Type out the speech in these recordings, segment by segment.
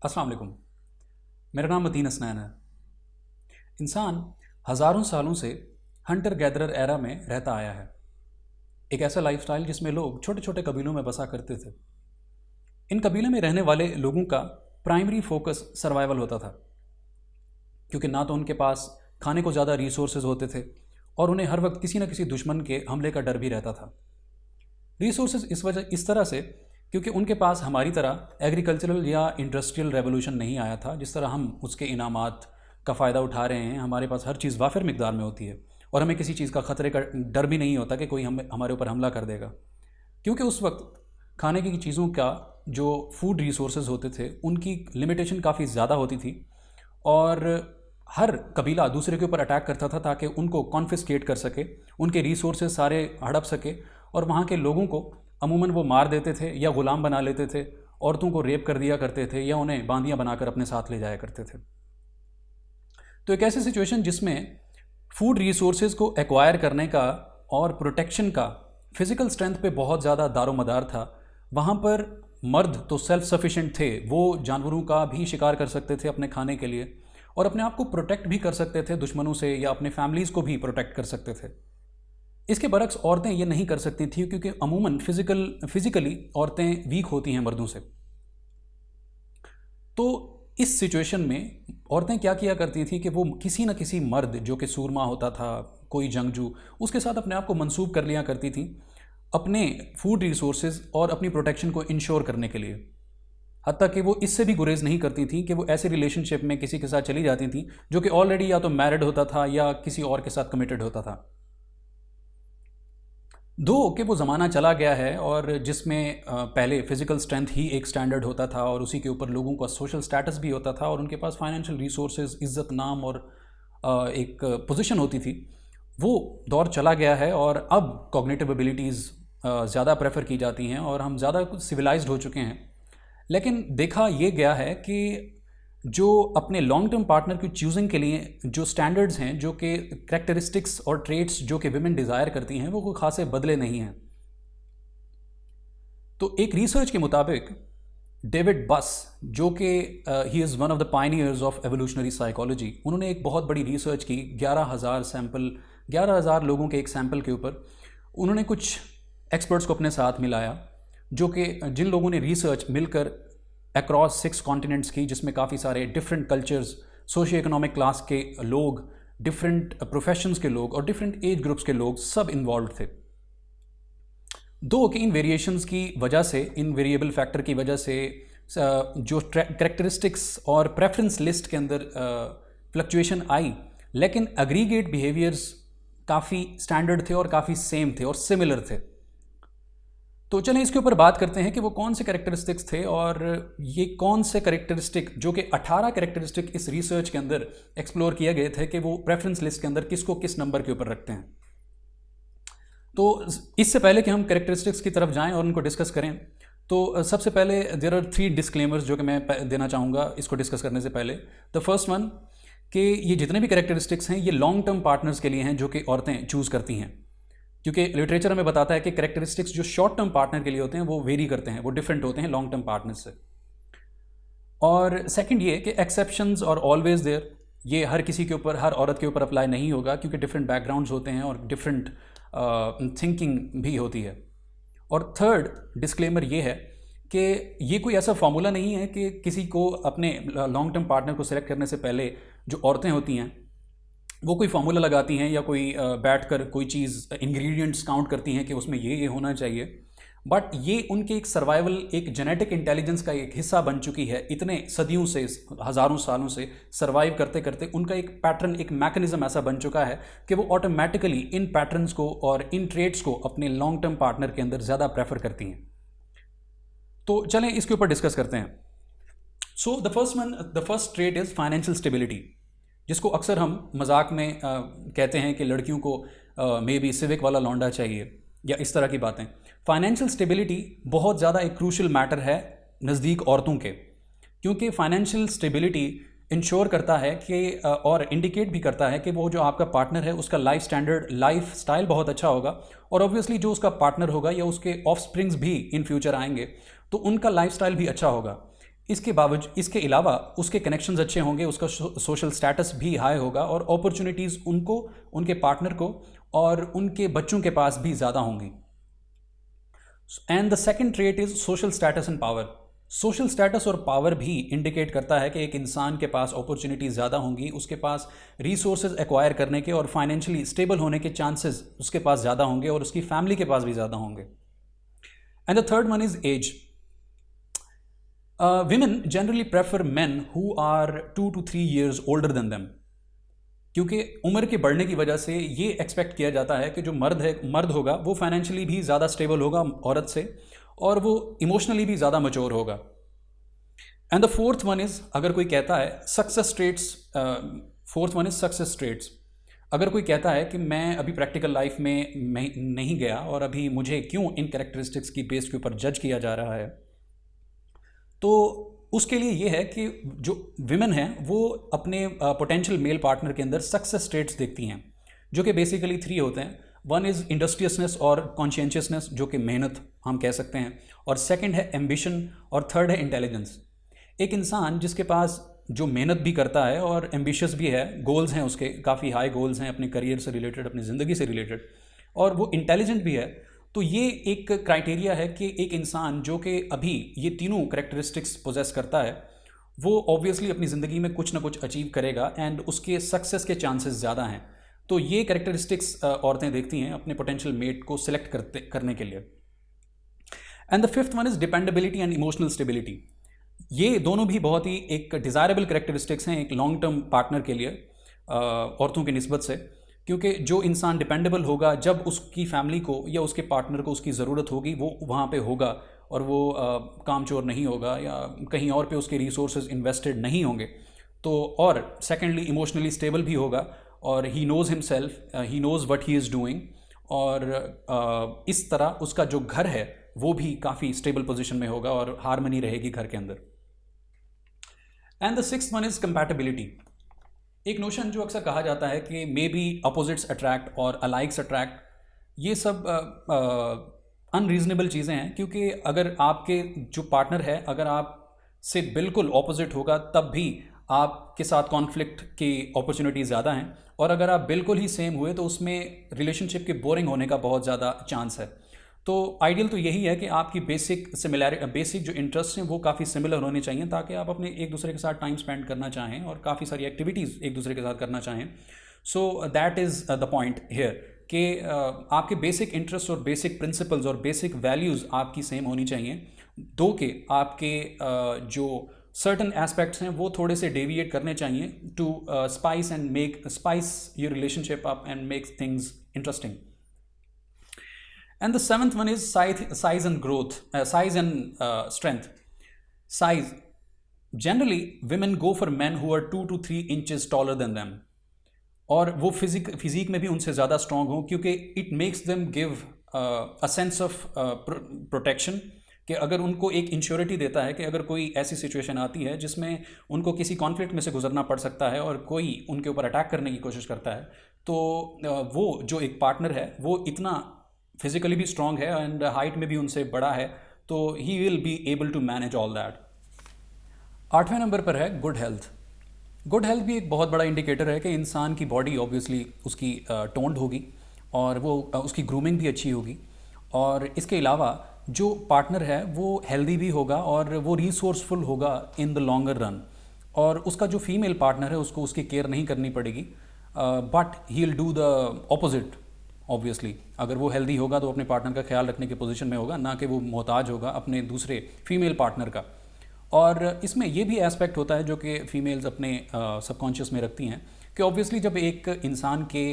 अस्सलाम वालेकुम। मेरा नाम मतीन हसनैन है। इंसान हज़ारों सालों से हंटर गैदरर एरा में रहता आया है। एक ऐसा लाइफस्टाइल जिसमें लोग छोटे छोटे कबीलों में बसा करते थे। इन कबीलों में रहने वाले लोगों का प्राइमरी फोकस सर्वाइवल होता था, क्योंकि ना तो उनके पास खाने को ज़्यादा रिसोर्सेज होते थे और उन्हें हर वक्त किसी न किसी दुश्मन के हमले का डर भी रहता था। रिसोर्सेज इस तरह से क्योंकि उनके पास हमारी तरह एग्रीकल्चरल या इंडस्ट्रियल रेवोल्यूशन नहीं आया था। जिस तरह हम उसके इनामात का फ़ायदा उठा रहे हैं, हमारे पास हर चीज़ वाफिर मिकदार में होती है और हमें किसी चीज़ का ख़तरे का डर भी नहीं होता कि कोई हमारे ऊपर हमला कर देगा। क्योंकि उस वक्त खाने की चीज़ों का जो फूड रिसोर्सेज होते थे उनकी लिमिटेशन काफ़ी ज़्यादा होती थी और हर कबीला दूसरे के ऊपर अटैक करता था ताकि उनको कॉन्फिस्केट कर सके, उनके रिसोर्सेज सारे हड़प सके और वहाँ के लोगों को अमूमन वो मार देते थे या ग़ुलाम बना लेते थे, औरतों को रेप कर दिया करते थे या उन्हें बांदियाँ बनाकर अपने साथ ले जाया करते थे। तो एक ऐसी सिचुएशन जिसमें फूड रिसोर्सेज को एक्वायर करने का और प्रोटेक्शन का फिज़िकल स्ट्रेंथ पे बहुत ज़्यादा दारोमदार था, वहाँ पर मर्द तो सेल्फ सफिशिएंट थे, वो जानवरों का भी शिकार कर सकते थे अपने खाने के लिए और अपने आप को प्रोटेक्ट भी कर सकते थे दुश्मनों से या अपने फैमिलीज़ को भी प्रोटेक्ट कर सकते थे। इसके बरक्स औरतें ये नहीं कर सकती थी क्योंकि अमूमन फिज़िकली औरतें वीक होती हैं मर्दों से। तो इस सिचुएशन में औरतें क्या किया करती थी कि वो किसी न किसी मर्द जो कि सूरमा होता था, कोई जंगजू, उसके साथ अपने आप को मंसूब कर लिया करती थी अपने फूड रिसोर्सेज और अपनी प्रोटेक्शन को इंश्योर करने के लिए। हत्ता कि वो इससे भी गुरेज नहीं करती थी कि वो ऐसे रिलेशनशिप में किसी के साथ चली जाती थी जो कि ऑलरेडी या तो मैरिड होता था या किसी और के साथ कमिटेड होता था। दो कि वो ज़माना चला गया है और जिसमें पहले फ़िज़िकल स्ट्रेंथ ही एक स्टैंडर्ड होता था और उसी के ऊपर लोगों का सोशल स्टेटस भी होता था और उनके पास फाइनेंशियल रिसोर्सेज, इज़्ज़त, नाम और एक पोजीशन होती थी। वो दौर चला गया है और अब कॉग्निटिव एबिलिटीज़ ज़्यादा प्रेफर की जाती हैं और हम ज़्यादा कुछ सिविलाइज्ड हो चुके हैं। लेकिन देखा ये गया है कि जो अपने लॉन्ग टर्म पार्टनर की चूजिंग के लिए जो स्टैंडर्ड्स हैं, जो कि करेक्टरिस्टिक्स और ट्रेट्स जो कि विमेन डिज़ायर करती हैं, वो कोई खासे बदले नहीं हैं। तो एक रिसर्च के मुताबिक डेविड बस, जो कि he is one of the pioneers of evolutionary psychology, उन्होंने एक बहुत बड़ी रिसर्च की 11,000 लोगों के एक सैंपल के ऊपर। उन्होंने कुछ एक्सपर्ट्स को अपने साथ मिलाया जो कि जिन लोगों ने रिसर्च मिलकर अक्रॉस 6 कॉन्टिनेंट्स की, जिसमें काफ़ी सारे different cultures, socio economic class के लोग, डिफरेंट प्रोफेशंस के लोग और डिफरेंट एज ग्रुप्स के लोग सब इन्वॉल्व थे। दो कि इन वेरिएशंस की वजह से, इन वेरिएबल फैक्टर की वजह से जो करेक्टरिस्टिक्स और प्रेफरेंस लिस्ट के अंदर फ्लक्चुएशन आई, लेकिन एग्रीगेट बिहेवियर्स काफ़ी स्टैंडर्ड थे और काफ़ी सेम थे और सिमिलर थे। तो चलें इसके ऊपर बात करते हैं कि वो कौन से कैरेक्टरिस्टिक्स थे और ये कौन से कैरेक्टरिस्टिक, जो कि 18 कैरेक्टरिस्टिक इस रिसर्च के अंदर एक्सप्लोर किए गए थे कि वो प्रेफरेंस लिस्ट के अंदर किसको किस नंबर के ऊपर रखते हैं। तो इससे पहले कि हम कैरेक्टरिस्टिक्स की तरफ जाएं और उनको डिस्कस करें, तो सबसे पहले देयर आर 3 डिस्क्लेमर्स जो कि मैं देना चाहूँगा इसको डिस्कस करने से पहले। द फर्स्ट वन कि ये जितने भी कैरेक्टरिस्टिक्स हैं ये लॉन्ग टर्म पार्टनर्स के लिए हैं जो कि औरतें चूज़ करती हैं, क्योंकि लिटरेचर हमें बताता है कि कैरेक्टरिस्टिक्स जो शॉर्ट टर्म पार्टनर के लिए होते हैं वो वेरी करते हैं, वो डिफरेंट होते हैं लॉन्ग टर्म पार्टनर से। और सेकंड ये कि एक्सेप्शंस और ऑलवेज देयर, ये हर किसी के ऊपर, हर औरत के ऊपर अप्लाई नहीं होगा क्योंकि डिफरेंट बैकग्राउंड्स होते हैं और डिफरेंट थिंकिंग भी होती है। और थर्ड डिस्क्लेमर ये है कि ये कोई ऐसा फार्मूला नहीं है कि किसी को अपने लॉन्ग टर्म पार्टनर को सिलेक्ट करने से पहले जो औरतें होती हैं वो कोई फार्मूला लगाती हैं या कोई बैठकर कोई चीज़ इंग्रेडिएंट्स काउंट करती हैं कि उसमें ये होना चाहिए। बट ये उनके एक सर्वाइवल, एक जेनेटिक इंटेलिजेंस का एक हिस्सा बन चुकी है। इतने सदियों से, हज़ारों सालों से सर्वाइव करते करते उनका एक पैटर्न, एक मैकेनिज्म ऐसा बन चुका है कि वो ऑटोमेटिकली इन पैटर्न्स को और इन ट्रेट्स को अपने लॉन्ग टर्म पार्टनर के अंदर ज़्यादा प्रेफर करती हैं। तो चलें इसके ऊपर डिस्कस करते हैं। So the first trait is financial stability, जिसको अक्सर हम मजाक में कहते हैं कि लड़कियों को मे बी सिविक वाला लौंडा चाहिए या इस तरह की बातें। फाइनेंशियल स्टेबिलिटी बहुत ज़्यादा एक क्रूशल मैटर है नज़दीक औरतों के, क्योंकि फाइनेंशियल स्टेबिलिटी इंश्योर करता है कि और इंडिकेट भी करता है कि वो जो आपका पार्टनर है उसका लाइफ स्टैंडर्ड, लाइफ स्टाइल बहुत अच्छा होगा और ऑब्वियसली जो उसका पार्टनर होगा या उसके ऑफ स्प्रिंग्स भी इन फ्यूचर आएंगे तो उनका लाइफ स्टाइल भी अच्छा होगा। इसके अलावा उसके कनेक्शंस अच्छे होंगे, उसका सोशल स्टेटस भी हाई होगा और अपॉर्चुनिटीज़ उनको, उनके पार्टनर को और उनके बच्चों के पास भी ज़्यादा होंगी। And the second trait is social status and power. Social status और पावर भी इंडिकेट करता है कि एक इंसान के पास अपॉर्चुनिटीज़ ज़्यादा होंगी, उसके पास रिसोर्सेज एक्वायर करने के और फाइनेंशियली स्टेबल होने के चांसेस उसके पास ज़्यादा होंगे और उसकी फैमिली के पास भी ज़्यादा होंगे। And the third one is age. Women generally prefer men who are 2 to 3 years older than them, क्योंकि उम्र के बढ़ने की वजह से ये एक्सपेक्ट किया जाता है कि जो मर्द होगा वो फाइनेंशियली भी ज़्यादा स्टेबल होगा औरत से और वो इमोशनली भी ज़्यादा मैच्योर होगा। And the fourth one is, अगर कोई कहता है success traits, fourth one is success traits. अगर कोई कहता है कि मैं अभी प्रैक्टिकल लाइफ में नहीं गया और अभी मुझे क्यों इन कैरेक्टरिस्टिक्स की बेस के ऊपर जज किया जा रहा है, तो उसके लिए ये है कि जो विमेन हैं वो अपने पोटेंशियल मेल पार्टनर के अंदर सक्सेस ट्रेट्स देखती हैं, जो कि बेसिकली 3 होते हैं। वन इज़ इंडस्ट्रियसनेस और कॉन्शियसनेस, जो कि मेहनत हम कह सकते हैं, और सेकंड है एम्बिशन, और थर्ड है इंटेलिजेंस। एक इंसान जिसके पास जो मेहनत भी करता है और एम्बिशियस भी है, गोल्स हैं उसके, काफ़ी हाई गोल्स हैं अपने करियर से रिलेटेड, अपनी ज़िंदगी से रिलेटेड, और वो इंटेलिजेंट भी है, तो ये एक क्राइटेरिया है कि एक इंसान जो कि अभी ये तीनों करेक्टरिस्टिक्स पोजेस करता है, वो ऑब्वियसली अपनी ज़िंदगी में कुछ ना कुछ अचीव करेगा एंड उसके सक्सेस के चांसेस ज़्यादा हैं। तो ये करेक्टरिस्टिक्स औरतें देखती हैं अपने पोटेंशियल मेट को सिलेक्ट करने के लिए। And the fifth one is dependability and emotional stability. ये दोनों भी बहुत ही एक डिज़ायरेबल करेक्टरिस्टिक्स हैं एक लॉन्ग टर्म पार्टनर के लिए औरतों की निस्बत से, क्योंकि जो इंसान डिपेंडेबल होगा, जब उसकी फैमिली को या उसके पार्टनर को उसकी ज़रूरत होगी वो वहाँ पे होगा और वो कामचोर नहीं होगा या कहीं और पे उसके रिसोर्सेज इन्वेस्टेड नहीं होंगे, तो और सेकेंडली इमोशनली स्टेबल भी होगा और he knows himself, he knows what he is doing, और इस तरह उसका जो घर है वो भी काफ़ी स्टेबल पोजीशन में होगा और हारमनी रहेगी घर के अंदर। And the sixth one is compatibility. एक नोशन जो अक्सर कहा जाता है कि मे बी अपोजिट्स अट्रैक्ट और अलाइक्स अट्रैक्ट, ये सब अनरीजनेबल चीज़ें हैं, क्योंकि अगर आपके जो पार्टनर है अगर आप से बिल्कुल ऑपोजिट होगा तब भी आपके साथ कॉन्फ्लिक्ट की अपॉर्चुनिटी ज़्यादा हैं, और अगर आप बिल्कुल ही सेम हुए तो उसमें रिलेशनशिप के बोरिंग होने का बहुत ज़्यादा चांस है। तो आइडियल तो यही है कि आपकी बेसिक जो इंटरेस्ट हैं वो काफ़ी सिमिलर होने चाहिए, ताकि आप अपने एक दूसरे के साथ टाइम स्पेंड करना चाहें और काफ़ी सारी एक्टिविटीज़ एक दूसरे के साथ करना चाहें। So that is the point here कि आपके बेसिक इंटरेस्ट और बेसिक प्रिंसिपल्स और बेसिक वैल्यूज़ आपकी सेम होनी चाहिए, दो के आपके जो सर्टन एस्पेक्ट्स हैं वो थोड़े से डेविएट करने चाहिए to spice your relationship up and make things interesting. And the seventh one is size and growth, size and strength. Size. Generally, women go for men who are 2 to 3 inches taller than them. और वो physique में भी उनसे ज़्यादा strong हो, क्योंकि it makes them give a sense of protection, कि अगर उनको एक इंश्योरिटी देता है कि अगर कोई ऐसी सिचुएशन आती है जिसमें उनको किसी कॉन्फ्लिक्ट में से गुजरना पड़ सकता है और कोई उनके ऊपर अटैक करने की कोशिश करता है, तो वो जो एक पार्टनर है वो इतना फिजिकली भी स्ट्रॉन्ग है एंड हाइट में भी उनसे बड़ा है, तो he will be able to manage all that. 8वें नंबर पर है गुड हेल्थ। गुड हेल्थ भी एक बहुत बड़ा इंडिकेटर है कि इंसान की बॉडी ऑब्वियसली उसकी टोन्ड होगी और वो उसकी ग्रूमिंग भी अच्छी होगी, और इसके अलावा जो पार्टनर है वो हेल्दी भी होगा और वो रिसोर्सफुल होगा इन द लॉन्गर रन, और उसका जो फीमेल पार्टनर है उसको उसकी केयर नहीं करनी पड़ेगी, but he will do the opposite. Obviously अगर वो हेल्दी होगा तो अपने पार्टनर का ख्याल रखने की पोजीशन में होगा, ना कि वो मोहताज होगा अपने दूसरे फीमेल पार्टनर का। और इसमें ये भी एस्पेक्ट होता है जो कि फ़ीमेल्स अपने सबकॉन्शियस में रखती हैं कि ऑब्वियसली जब एक इंसान के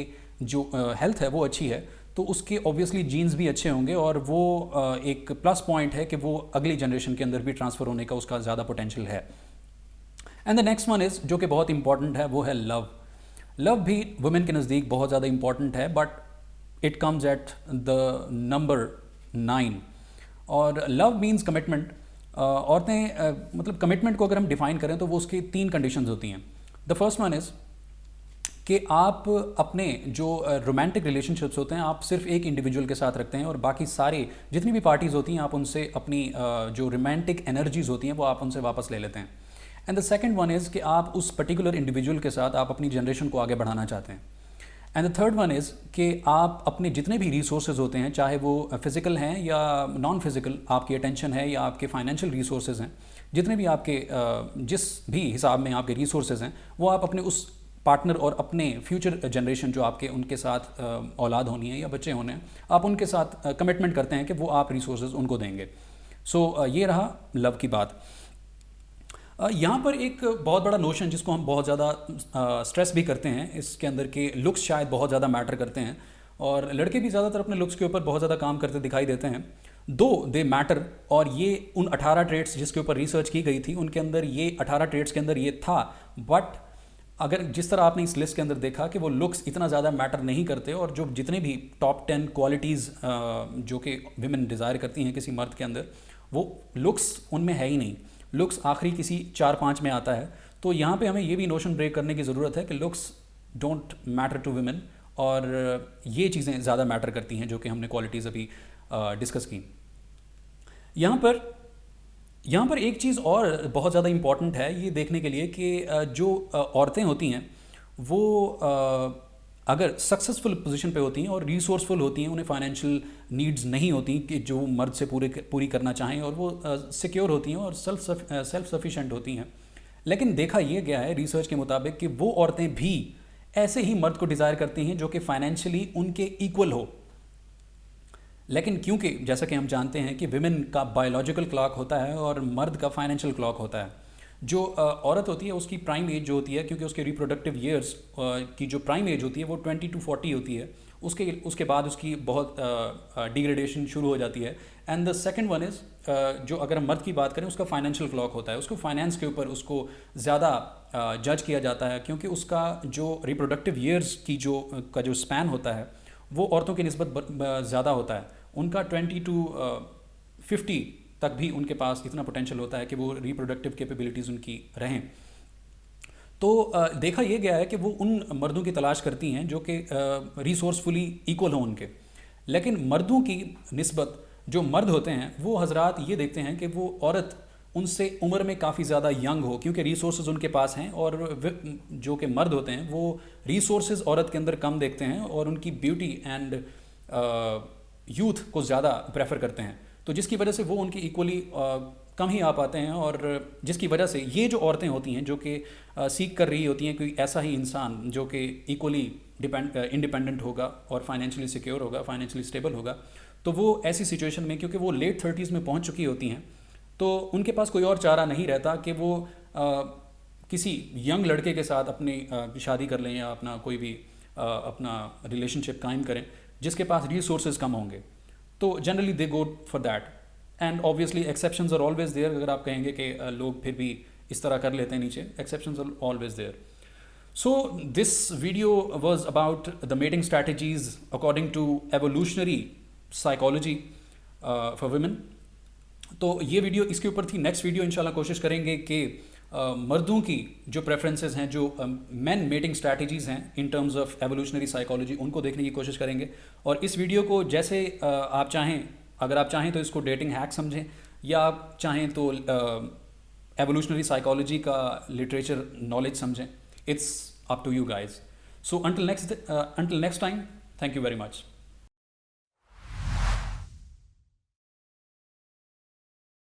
जो हेल्थ है वो अच्छी है तो उसके ऑब्वियसली जीन्स भी अच्छे होंगे, और वो एक प्लस पॉइंट है कि वो अगली जनरेशन के अंदर भी ट्रांसफ़र होने का उसका ज़्यादा पोटेंशियल है। And the next one is, जो कि बहुत इंपॉर्टेंट है, वो है लव। लव भी वुमेन के नज़दीक बहुत ज़्यादा इंपॉर्टेंट है, but it comes at the number 9। और लव मीन्स कमिटमेंट। औरतें मतलब कमिटमेंट को अगर हम डिफाइन करें तो वो उसकी 3 कंडीशंस होती हैं। द फर्स्ट वन इज़ कि आप अपने जो रोमांटिक रिलेशनशिप्स होते हैं आप सिर्फ एक इंडिविजुअल के साथ रखते हैं और बाकी सारे जितनी भी पार्टीज़ होती हैं आप उनसे अपनी जो रोमांटिक एनर्जीज़ होती हैं वो आप उनसे वापस ले लेते हैं। And the second one is कि आप उस पर्टिकुलर इंडिविजुअल के साथ आप अपनी जनरेशन को आगे बढ़ाना चाहते हैं। And the third one is कि आप अपने जितने भी रिसोर्सेज होते हैं चाहे वो फिज़िकल हैं या नॉन फिज़िकल, आपकी अटेंशन है या आपके फाइनेंशियल रिसोर्सेज हैं, जितने भी आपके जिस भी हिसाब में आपके रिसोर्सेज हैं वो आप अपने उस पार्टनर और अपने फ्यूचर जनरेशन जो आपके उनके साथ औलाद होनी है या बच्चे होने हैं आप उनके साथ कमिटमेंट करते हैं कि वो आप रिसोर्सेज उनको देंगे। सो ये रहा लव की बात। यहाँ पर एक बहुत बड़ा नोशन जिसको हम बहुत ज़्यादा स्ट्रेस भी करते हैं इसके अंदर के लुक्स शायद बहुत ज़्यादा मैटर करते हैं और लड़के भी ज़्यादातर अपने लुक्स के ऊपर बहुत ज़्यादा काम करते दिखाई देते हैं, दो दे मैटर। और ये उन 18 ट्रेड्स जिसके ऊपर रिसर्च की गई थी उनके अंदर ये 18 ट्रेड्स के अंदर ये था। बट अगर जिस तरह आपने इस लिस्ट के अंदर देखा कि वो लुक्स इतना ज़्यादा मैटर नहीं करते और जो जितने भी टॉप 10 क्वालिटीज़ जो कि विमेन डिज़ायर करती हैं किसी मर्द के अंदर वो लुक्स उनमें है ही नहीं। लुक्स आखिरी किसी 4-5 में आता है। तो यहाँ पे हमें ये भी नोशन ब्रेक करने की ज़रूरत है कि looks don't matter to women और ये चीज़ें ज़्यादा मैटर करती हैं जो कि हमने क्वालिटीज़ अभी डिस्कस की। यहाँ पर एक चीज़ और बहुत ज़्यादा इम्पॉर्टेंट है ये देखने के लिए कि जो औरतें होती हैं वो अगर सक्सेसफुल पोजीशन पे होती हैं और रिसोर्सफुल होती हैं, उन्हें फाइनेंशियल नीड्स नहीं होती कि जो मर्द से पूरी करना चाहें और वो सिक्योर होती हैं और सेल्फ सफिशेंट होती हैं। लेकिन देखा ये गया है रिसर्च के मुताबिक कि वो औरतें भी ऐसे ही मर्द को डिज़ायर करती हैं जो कि फाइनेंशियली उनके इक्वल हो। लेकिन क्योंकि जैसा कि हम जानते हैं कि विमेन का बायोलॉजिकल क्लॉक होता है और मर्द का फाइनेंशियल क्लॉक होता है। जो औरत होती है उसकी प्राइम एज जो होती है, क्योंकि उसके रिप्रोडक्टिव ईयर्स की जो प्राइम एज होती है वो 20 to 40 होती है, उसके बाद उसकी बहुत डिग्रेडेशन शुरू हो जाती है। And the second one is जो अगर हम मर्द की बात करें उसका फाइनेंशियल क्लॉक होता है, उसको फाइनेंस के ऊपर उसको ज़्यादा जज किया जाता है क्योंकि उसका जो रिप्रोडक्टिव ईयर्स की जो स्पैन होता है वो औरतों की निस्बत ज़्यादा होता है। उनका 20 to 50 तक भी उनके पास इतना पोटेंशियल होता है कि वो रिप्रोडक्टिव कैपेबिलिटीज़ उनकी रहें। तो देखा ये गया है कि वो उन मर्दों की तलाश करती हैं जो कि रिसोर्सफुली इक्वल हों उनके। लेकिन मर्दों की निस्बत जो मर्द होते हैं वो हजरात ये देखते हैं कि वो औरत उनसे उम्र में काफ़ी ज़्यादा यंग हो क्योंकि रिसोर्सेज उनके पास हैं, और जो कि मर्द होते हैं वो रिसोर्सेज औरत के अंदर कम देखते हैं और उनकी ब्यूटी एंड यूथ को ज़्यादा प्रेफर करते हैं। तो जिसकी वजह से वो उनकी इक्वली कम ही आ पाते हैं और जिसकी वजह से ये जो औरतें होती हैं जो कि सीख कर रही होती हैं कोई ऐसा ही इंसान जो कि इक्वली इंडिपेंडेंट होगा और फाइनेंशियली सिक्योर होगा, फाइनेंशियली स्टेबल होगा, तो वो ऐसी सिचुएशन में क्योंकि वो लेट 30s में पहुंच चुकी होती हैं तो उनके पास कोई और चारा नहीं रहता कि वो किसी यंग लड़के के साथ अपनी शादी कर लें या अपना कोई भी अपना रिलेशनशिप कायम करें जिसके पास रिसोर्सेज कम होंगे। तो generally they go for that and obviously exceptions are always there. अगर आप कहेंगे कि लोग फिर भी इस तरह कर लेते हैं नीचे, exceptions are always there. So this video was about the mating strategies according to evolutionary psychology for women. तो ये वीडियो इसके ऊपर थी। नेक्स्ट वीडियो इंशाल्लाह कोशिश करेंगे कि मर्दों की जो प्रेफरेंसेस हैं, जो मेन मेटिंग स्ट्रैटेजीज़ हैं in terms of evolutionary psychology, उनको देखने की कोशिश करेंगे। और इस वीडियो को जैसे आप चाहें, अगर आप चाहें तो इसको डेटिंग हैक समझें या आप चाहें तो एवोल्यूशनरी साइकोलॉजी का लिटरेचर नॉलेज समझें। It's up to you guys. So until next time, thank you very much.